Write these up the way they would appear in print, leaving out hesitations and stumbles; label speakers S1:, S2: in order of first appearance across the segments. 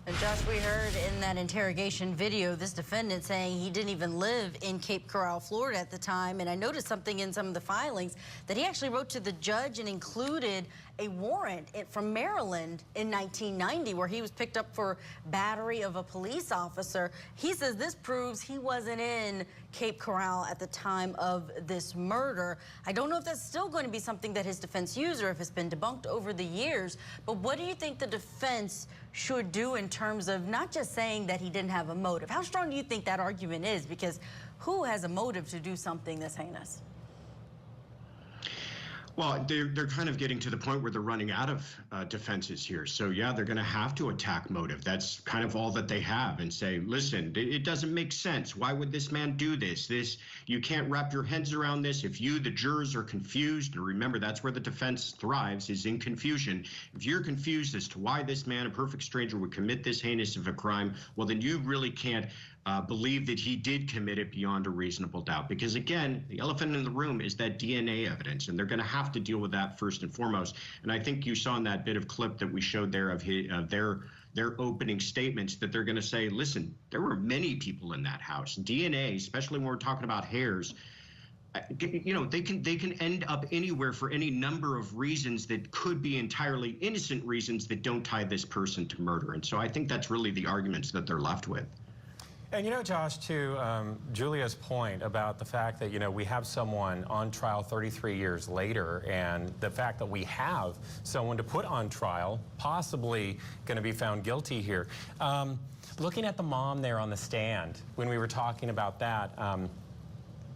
S1: And Josh, we heard in that interrogation video, this defendant saying he didn't even live in Cape Coral, Florida at the time. And I noticed something in some of the filings that he actually wrote to the judge and included a warrant from Maryland in 1990 where he was picked up for battery of a police officer. He says this proves he wasn't in Cape Coral at the time of this murder. I don't know if that's still going to be something that his defense used or if it's been debunked over the years. But what do you think the defense should do in terms of not just saying that he didn't have a motive? How strong do you think that argument is? Because who has a motive to do something this heinous?
S2: Well, they're kind of getting to the point where they're running out of defenses here. So, yeah, they're going to have to attack motive. That's kind of all that they have and say, listen, it doesn't make sense. Why would this man do this? You can't wrap your heads around this. If you, the jurors, are confused, and remember, that's where the defense thrives, is in confusion. If you're confused as to why this man, a perfect stranger, would commit this heinous of a crime, well, then you really can't believe that he did commit it beyond a reasonable doubt. Because, again, the elephant in the room is that DNA evidence, and they're going to have to deal with that first and foremost. And I think you saw in that bit of clip that we showed there of their opening statements that they're going to say, listen, there were many people in that house. DNA, especially when we're talking about hairs, you know, they can end up anywhere for any number of reasons that could be entirely innocent reasons that don't tie this person to murder. And so I think that's really the arguments that they're left with.
S3: And you know, Josh, to Julia's point about the fact that, you know, we have someone on trial 33 years later, and the fact that we have someone to put on trial, possibly going to be found guilty here. Looking at the mom there on the stand, when we were talking about that,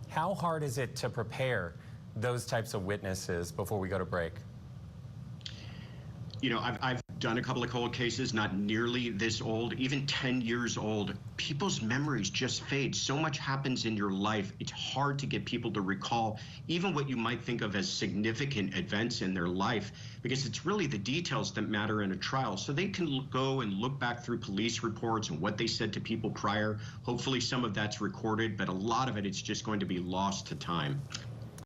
S3: how hard is it to prepare those types of witnesses before we go to break?
S2: You know, I've done a couple of cold cases, not nearly this old, even 10 years old. People's memories just fade. So much happens in your life. It's hard to get people to recall even what you might think of as significant events in their life, because it's really the details that matter in a trial. So they can go and look back through police reports and what they said to people prior. Hopefully some of that's recorded, but a lot of it is just going to be lost to time.